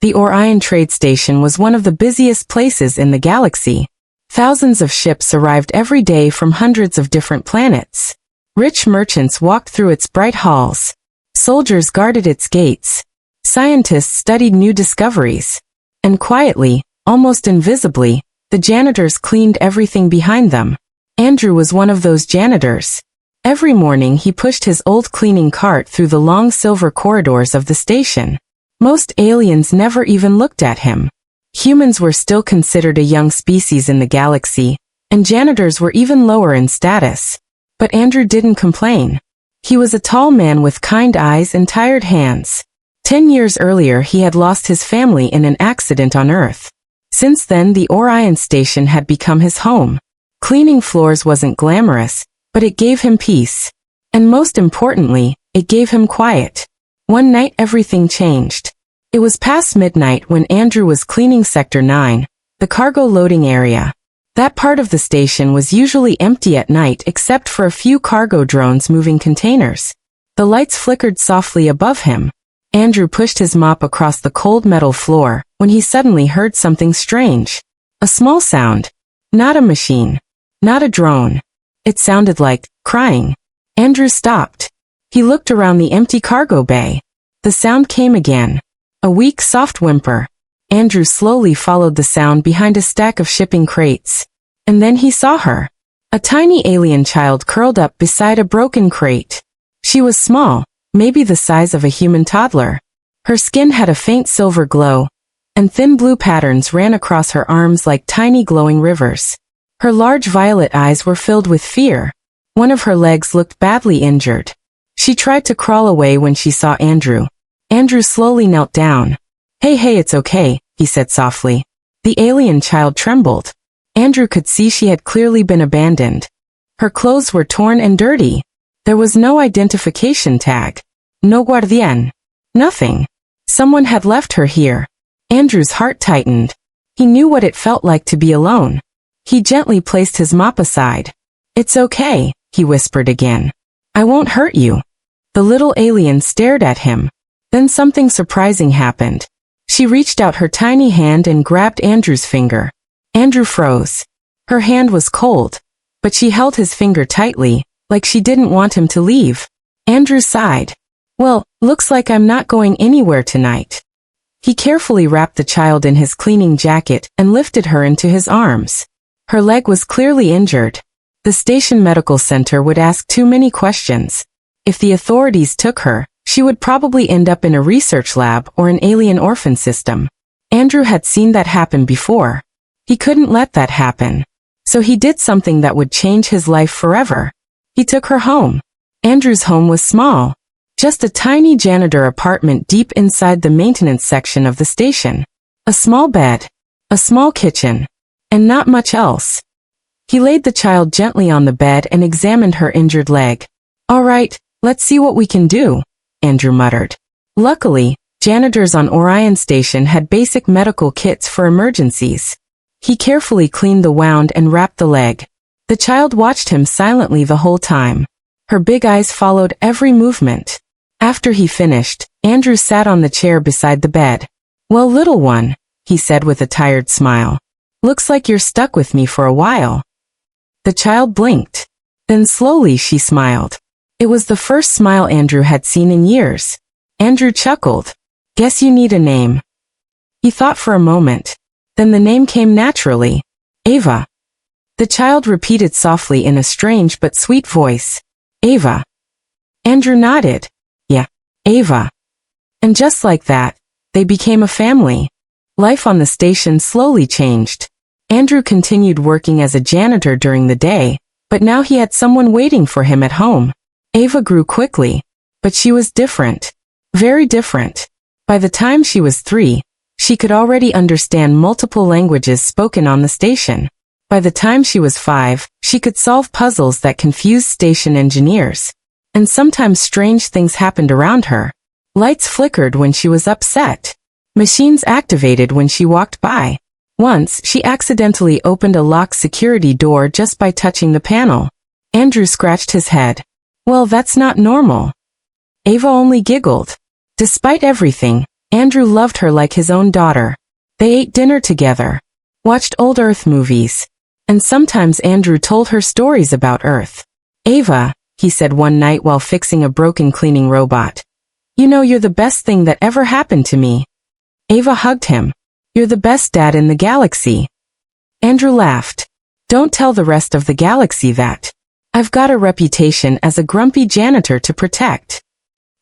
The Orion Trade Station was one of the busiest places in the galaxy. Thousands of ships arrived every day from hundreds of different planets. Rich merchants walked through its bright halls. Soldiers guarded its gates. Scientists studied new discoveries. And quietly, almost invisibly, the janitors cleaned everything behind them. Andrew was one of those janitors. Every morning he pushed his old cleaning cart through the long silver corridors of the station. Most aliens never even looked at him. Humans were still considered a young species in the galaxy, and janitors were even lower in status. But Andrew didn't complain. He was a tall man with kind eyes and tired hands. 10 years earlier he had lost his family in an accident on Earth. Since then the Orion Station had become his home. Cleaning floors wasn't glamorous, but it gave him peace. And most importantly, it gave him quiet. One night everything changed. It was past midnight when Andrew was cleaning Sector 9, the cargo loading area. That part of the station was usually empty at night except for a few cargo drones moving containers. The lights flickered softly above him. Andrew pushed his mop across the cold metal floor when he suddenly heard something strange. A small sound. Not a machine. Not a drone. It sounded like crying. Andrew stopped. He looked around the empty cargo bay. The sound came again. A weak, soft whimper. Andrew slowly followed the sound behind a stack of shipping crates. And then he saw her. A tiny alien child curled up beside a broken crate. She was small, maybe the size of a human toddler. Her skin had a faint silver glow, and thin blue patterns ran across her arms like tiny glowing rivers. Her large violet eyes were filled with fear. One of her legs looked badly injured. She tried to crawl away when she saw Andrew. Andrew slowly knelt down. Hey, it's okay, he said softly. The alien child trembled. Andrew could see she had clearly been abandoned. Her clothes were torn and dirty. There was no identification tag. No guardian. Nothing. Someone had left her here. Andrew's heart tightened. He knew what it felt like to be alone. He gently placed his mop aside. It's okay, he whispered again. I won't hurt you. The little alien stared at him. Then something surprising happened. She reached out her tiny hand and grabbed Andrew's finger. Andrew froze. Her hand was cold, but she held his finger tightly, like she didn't want him to leave. Andrew sighed. Well, looks like I'm not going anywhere tonight. He carefully wrapped the child in his cleaning jacket and lifted her into his arms. Her leg was clearly injured. The station medical center would ask too many questions. If the authorities took her, she would probably end up in a research lab or an alien orphan system. Andrew had seen that happen before. He couldn't let that happen. So he did something that would change his life forever. He took her home. Andrew's home was small. Just a tiny janitor apartment deep inside the maintenance section of the station. A small bed. A small kitchen. And not much else. He laid the child gently on the bed and examined her injured leg. All right, let's see what we can do, Andrew muttered. Luckily, janitors on Orion Station had basic medical kits for emergencies. He carefully cleaned the wound and wrapped the leg. The child watched him silently the whole time. Her big eyes followed every movement. After he finished, Andrew sat on the chair beside the bed. Well, little one, he said with a tired smile. Looks like you're stuck with me for a while. The child blinked. Then slowly she smiled. It was the first smile Andrew had seen in years. Andrew chuckled. Guess you need a name. He thought for a moment. Then the name came naturally. Ava. The child repeated softly in a strange but sweet voice. Ava. Andrew nodded. Yeah, Ava. And just like that, they became a family. Life on the station slowly changed. Andrew continued working as a janitor during the day, but now he had someone waiting for him at home. Ava grew quickly, but she was different. Very different. By the time she was 3, she could already understand multiple languages spoken on the station. By the time she was 5, she could solve puzzles that confused station engineers. And sometimes strange things happened around her. Lights flickered when she was upset. Machines activated when she walked by. Once, she accidentally opened a locked security door just by touching the panel. Andrew scratched his head. Well, that's not normal. Ava only giggled. Despite everything, Andrew loved her like his own daughter. They ate dinner together, watched old Earth movies, and sometimes Andrew told her stories about Earth. "Ava," he said one night while fixing a broken cleaning robot, "you know you're the best thing that ever happened to me." Ava hugged him. "You're the best dad in the galaxy." Andrew laughed. "Don't tell the rest of the galaxy that. I've got a reputation as a grumpy janitor to protect."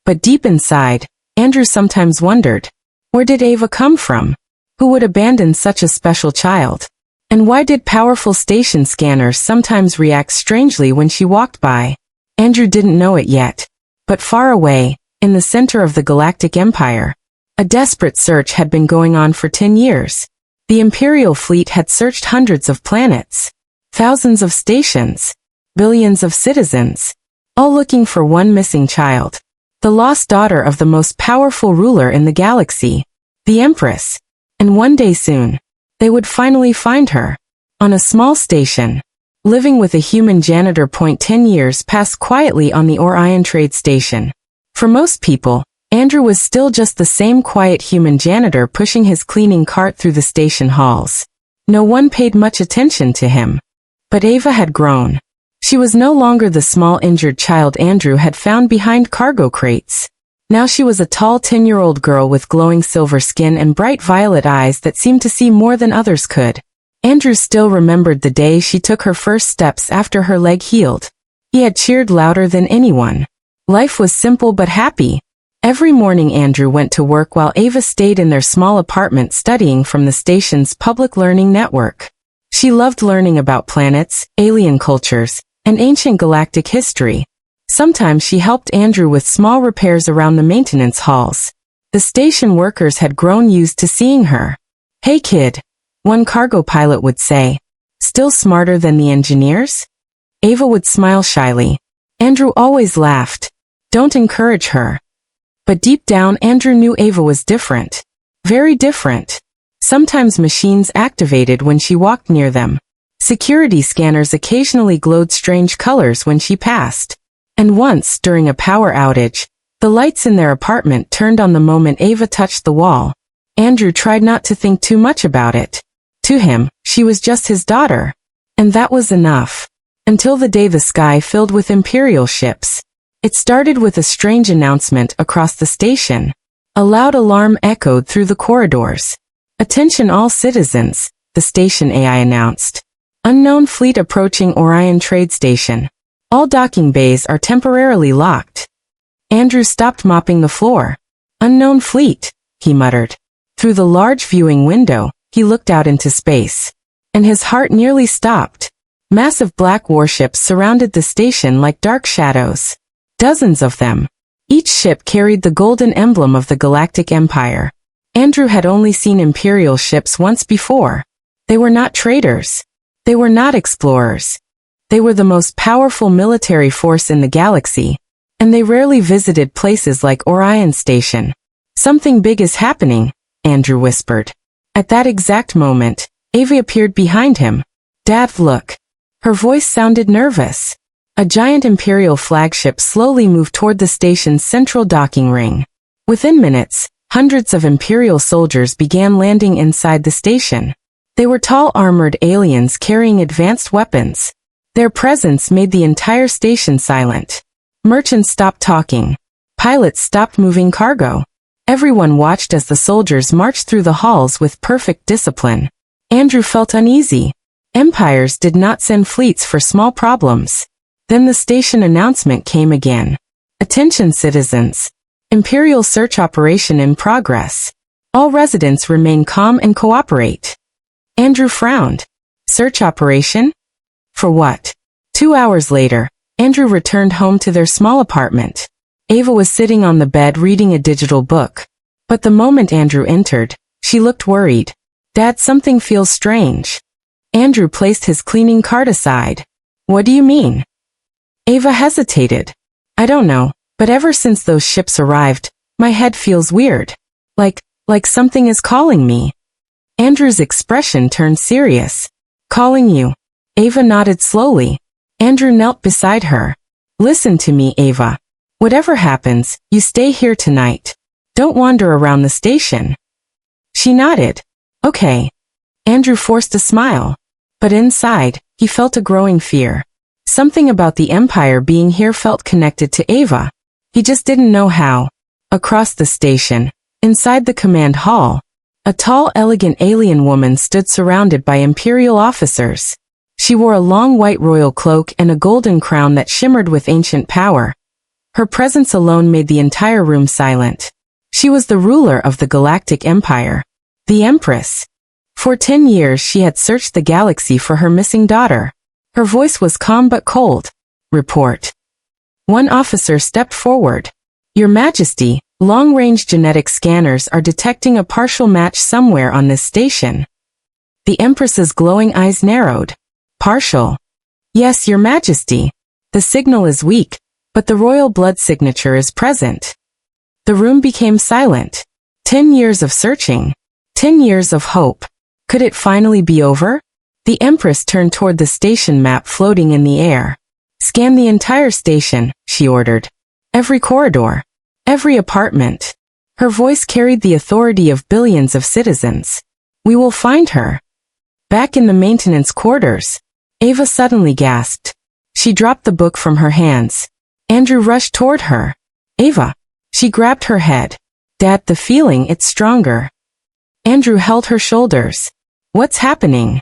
But deep inside, Andrew sometimes wondered, where did Ava come from? Who would abandon such a special child? And why did powerful station scanners sometimes react strangely when she walked by? Andrew didn't know it yet. But far away, in the center of the Galactic Empire, a desperate search had been going on for 10 years. The Imperial fleet had searched hundreds of planets, thousands of stations, billions of citizens, all looking for one missing child. The lost daughter of the most powerful ruler in the galaxy, the Empress. And one day soon, they would finally find her. On a small station, living with a human janitor. 10 years passed quietly on the Orion trade station. For most people, Andrew was still just the same quiet human janitor pushing his cleaning cart through the station halls. No one paid much attention to him. But Ava had grown. She was no longer the small injured child Andrew had found behind cargo crates. Now she was a tall 10-year-old girl with glowing silver skin and bright violet eyes that seemed to see more than others could. Andrew still remembered the day she took her first steps after her leg healed. He had cheered louder than anyone. Life was simple but happy. Every morning Andrew went to work while Ava stayed in their small apartment studying from the station's public learning network. She loved learning about planets, alien cultures, and ancient galactic history. Sometimes she helped Andrew with small repairs around the maintenance halls. The station workers had grown used to seeing her. "Hey kid," one cargo pilot would say. "Still smarter than the engineers?" Ava would smile shyly. Andrew always laughed. "Don't encourage her." But deep down Andrew knew Ava was different. Very different. Sometimes machines activated when she walked near them. Security scanners occasionally glowed strange colors when she passed. And once, during a power outage, the lights in their apartment turned on the moment Ava touched the wall. Andrew tried not to think too much about it. To him, she was just his daughter. And that was enough. Until the day the sky filled with Imperial ships. It started with a strange announcement across the station. A loud alarm echoed through the corridors. "Attention all citizens," the station AI announced. "Unknown fleet approaching Orion trade station. All docking bays are temporarily locked." Andrew stopped mopping the floor. "Unknown fleet," he muttered. Through the large viewing window, he looked out into space. And his heart nearly stopped. Massive black warships surrounded the station like dark shadows. Dozens of them. Each ship carried the golden emblem of the Galactic Empire. Andrew had only seen Imperial ships once before. They were not traders. They were not explorers. They were the most powerful military force in the galaxy, and they rarely visited places like Orion Station. "Something big is happening," Andrew whispered. At that exact moment, Ava appeared behind him. "Dad, look." Her voice sounded nervous. A giant Imperial flagship slowly moved toward the station's central docking ring. Within minutes, hundreds of Imperial soldiers began landing inside the station. They were tall armored aliens carrying advanced weapons. Their presence made the entire station silent. Merchants stopped talking. Pilots stopped moving cargo. Everyone watched as the soldiers marched through the halls with perfect discipline. Andrew felt uneasy. Empires did not send fleets for small problems. Then the station announcement came again. "Attention citizens. Imperial search operation in progress. All residents remain calm and cooperate." Andrew frowned. Search operation? For what? 2 hours later, Andrew returned home to their small apartment. Ava was sitting on the bed reading a digital book. But the moment Andrew entered, she looked worried. "Dad, something feels strange." Andrew placed his cleaning cart aside. "What do you mean?" Ava hesitated. "I don't know, but ever since those ships arrived, my head feels weird. Like something is calling me." Andrew's expression turned serious. "Calling you?" Ava nodded slowly. Andrew knelt beside her. "Listen to me, Ava. Whatever happens, you stay here tonight. Don't wander around the station. She nodded. Okay. Andrew forced a smile. But inside, he felt a growing fear. Something about the Empire being here felt connected to Ava. He just didn't know how. Across the station, inside the command hall, a tall, elegant alien woman stood surrounded by Imperial officers. She wore a long white royal cloak and a golden crown that shimmered with ancient power. Her presence alone made the entire room silent. She was the ruler of the Galactic Empire, the Empress. For 10 years she had searched the galaxy for her missing daughter. Her voice was calm but cold. Report. One officer stepped forward. Your Majesty, long-range genetic scanners are detecting a partial match somewhere on this station. The Empress's glowing eyes narrowed. Partial. Yes, Your Majesty. The signal is weak, but the royal blood signature is present. The room became silent. 10 years of searching. 10 years of hope. Could it finally be over? The Empress turned toward the station map floating in the air. Scan the entire station, she ordered. Every corridor. Every apartment. Her voice carried the authority of billions of citizens. We will find her. Back in the maintenance quarters, Ava suddenly gasped. She dropped the book from her hands. Andrew rushed toward her. Ava. She grabbed her head. Dad, the feeling, it's stronger. Andrew held her shoulders. What's happening?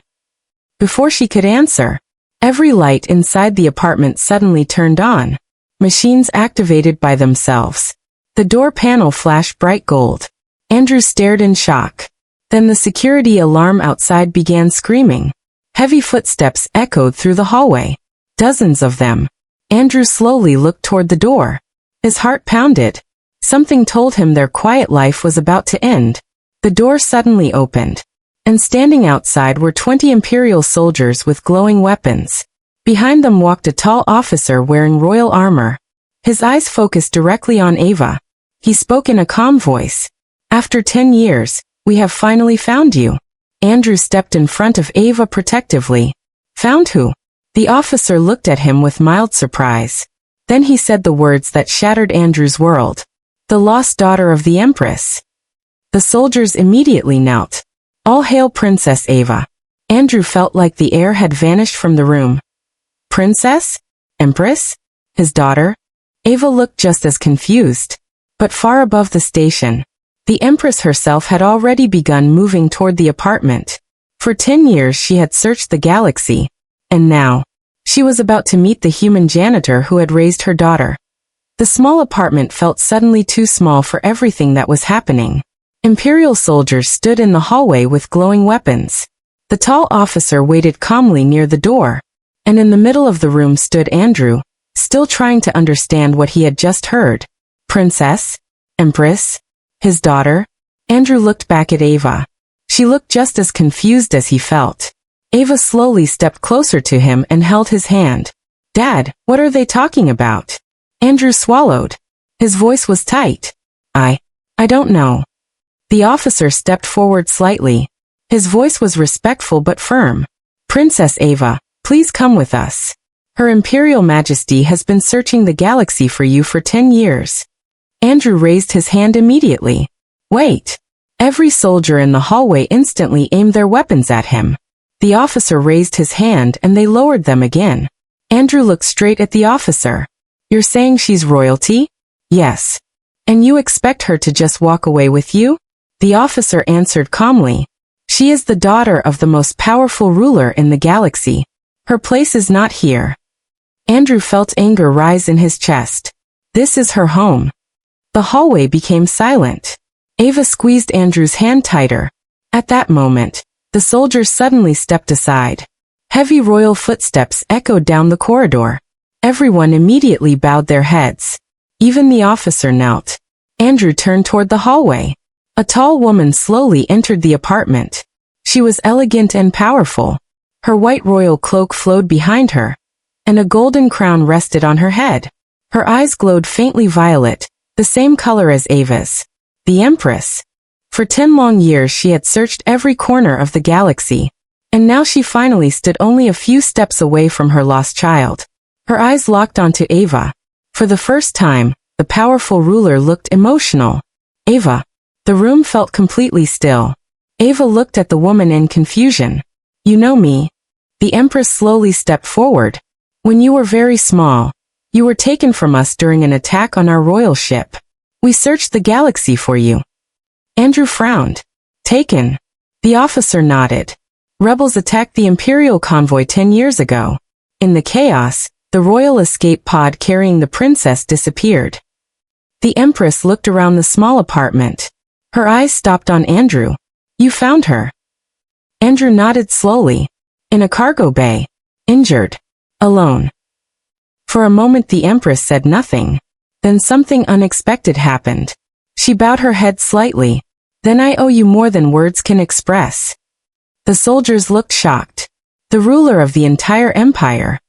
Before she could answer, every light inside the apartment suddenly turned on. Machines activated by themselves. The door panel flashed bright gold. Andrew stared in shock. Then the security alarm outside began screaming. Heavy footsteps echoed through the hallway. Dozens of them. Andrew slowly looked toward the door. His heart pounded. Something told him their quiet life was about to end. The door suddenly opened. And standing outside were 20 Imperial soldiers with glowing weapons. Behind them walked a tall officer wearing royal armor. His eyes focused directly on Ava. He spoke in a calm voice. After 10 years, we have finally found you. Andrew stepped in front of Ava protectively. Found who? The officer looked at him with mild surprise. Then he said the words that shattered Andrew's world. The lost daughter of the Empress. The soldiers immediately knelt. All hail Princess Ava. Andrew felt like the air had vanished from the room. Princess? Empress? His daughter? Ava looked just as confused. But far above the station, the Empress herself had already begun moving toward the apartment. For 10 years she had searched the galaxy. And now, she was about to meet the human janitor who had raised her daughter. The small apartment felt suddenly too small for everything that was happening. Imperial soldiers stood in the hallway with glowing weapons. The tall officer waited calmly near the door. And in the middle of the room stood Andrew, still trying to understand what he had just heard. Princess? Empress? His daughter? Andrew looked back at Ava. She looked just as confused as he felt. Ava slowly stepped closer to him and held his hand. Dad, what are they talking about? Andrew swallowed. His voice was tight. I don't know. The officer stepped forward slightly. His voice was respectful but firm. Princess Ava, please come with us. Her Imperial Majesty has been searching the galaxy for you for 10 years. Andrew raised his hand immediately. Wait. Every soldier in the hallway instantly aimed their weapons at him. The officer raised his hand and they lowered them again. Andrew looked straight at the officer. You're saying she's royalty? Yes. And you expect her to just walk away with you? The officer answered calmly. She is the daughter of the most powerful ruler in the galaxy. Her place is not here. Andrew felt anger rise in his chest. This is her home. The hallway became silent. Ava squeezed Andrew's hand tighter. At that moment, the soldiers suddenly stepped aside. Heavy royal footsteps echoed down the corridor. Everyone immediately bowed their heads. Even the officer knelt. Andrew turned toward the hallway. A tall woman slowly entered the apartment. She was elegant and powerful. Her white royal cloak flowed behind her, and a golden crown rested on her head. Her eyes glowed faintly violet, the same color as Ava's. The Empress. For 10 long years she had searched every corner of the galaxy, and now she finally stood only a few steps away from her lost child. Her eyes locked onto Ava. For the first time, the powerful ruler looked emotional. Ava. The room felt completely still. Ava looked at the woman in confusion. You know me. The Empress slowly stepped forward. When you were very small, you were taken from us during an attack on our royal ship. We searched the galaxy for you. Andrew frowned. Taken. The officer nodded. Rebels attacked the Imperial convoy 10 years ago. In the chaos, the royal escape pod carrying the princess disappeared. The Empress looked around the small apartment. Her eyes stopped on Andrew. You found her. Andrew nodded slowly. In a cargo bay. Injured. Alone. For a moment the Empress said nothing. Then something unexpected happened. She bowed her head slightly. Then I owe you more than words can express. The soldiers looked shocked. The ruler of the entire empire.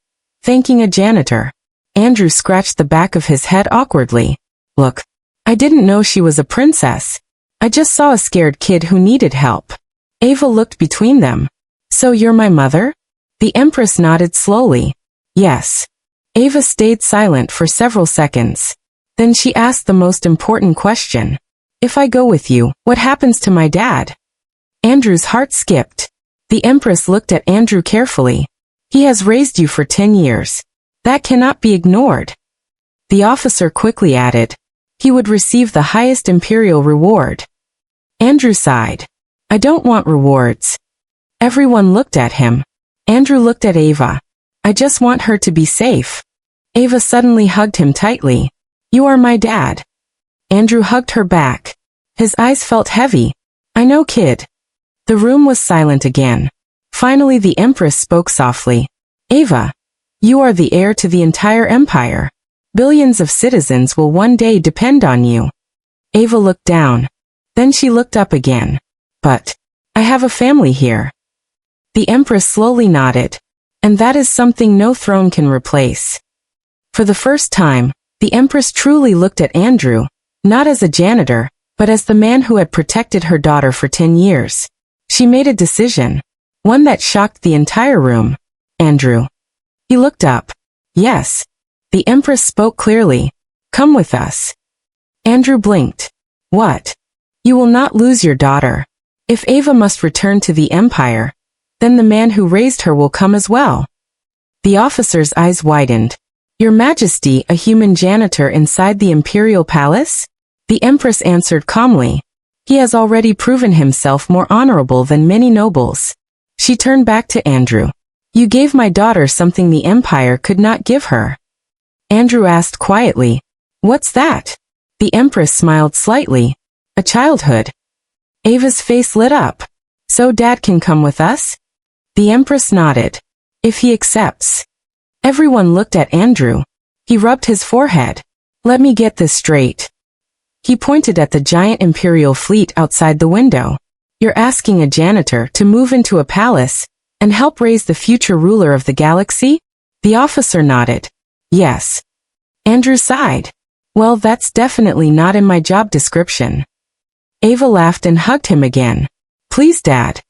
Thanking a janitor. Andrew scratched the back of his head awkwardly. Look. I didn't know she was a princess. I just saw a scared kid who needed help. Ava looked between them. So you're my mother? The Empress nodded slowly. Yes. Ava stayed silent for several seconds. Then she asked the most important question. If I go with you, what happens to my dad? Andrew's heart skipped. The Empress looked at Andrew carefully. He has raised you for 10 years. That cannot be ignored. The officer quickly added. He would receive the highest imperial reward. Andrew sighed. I don't want rewards. Everyone looked at him. Andrew looked at Ava. I just want her to be safe. Ava suddenly hugged him tightly. You are my dad. Andrew hugged her back. His eyes felt heavy. I know, kid. The room was silent again. Finally the Empress spoke softly. Ava. You are the heir to the entire empire. Billions of citizens will one day depend on you. Ava looked down. Then she looked up again. But I have a family here. The Empress slowly nodded. And that is something no throne can replace. For the first time, the Empress truly looked at Andrew, not as a janitor, but as the man who had protected her daughter for 10 years. She made a decision. One that shocked the entire room. Andrew. He looked up. Yes. The Empress spoke clearly. Come with us. Andrew blinked. What? You will not lose your daughter. If Ava must return to the Empire, then the man who raised her will come as well. The officer's eyes widened. Your Majesty, a human janitor inside the Imperial Palace? The Empress answered calmly. He has already proven himself more honorable than many nobles. She turned back to Andrew. You gave my daughter something the Empire could not give her. Andrew asked quietly. What's that? The Empress smiled slightly. A childhood. Ava's face lit up. So Dad can come with us? The Empress nodded. If he accepts. Everyone looked at Andrew. He rubbed his forehead. Let me get this straight. He pointed at the giant imperial fleet outside the window. You're asking a janitor to move into a palace and help raise the future ruler of the galaxy? The officer nodded. Yes. Andrew sighed. Well, that's definitely not in my job description. Ava laughed and hugged him again. Please, Dad.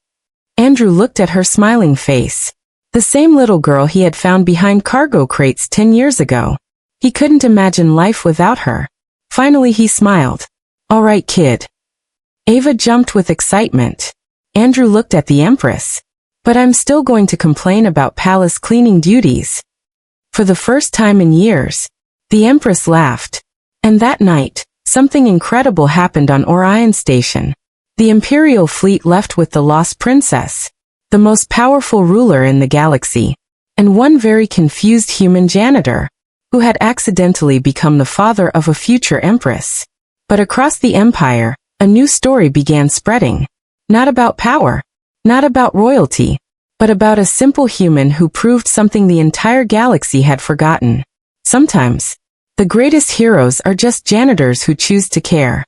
Andrew looked at her smiling face. The same little girl he had found behind cargo crates 10 years ago. He couldn't imagine life without her. Finally he smiled. All right, kid. Ava jumped with excitement. Andrew looked at the Empress. But I'm still going to complain about palace cleaning duties. For the first time in years, the Empress laughed. And that night, something incredible happened on Orion Station. The Imperial fleet left with the lost princess, the most powerful ruler in the galaxy, and one very confused human janitor, who had accidentally become the father of a future empress. But across the empire, a new story began spreading. Not about power, not about royalty, but about a simple human who proved something the entire galaxy had forgotten. Sometimes, the greatest heroes are just janitors who choose to care.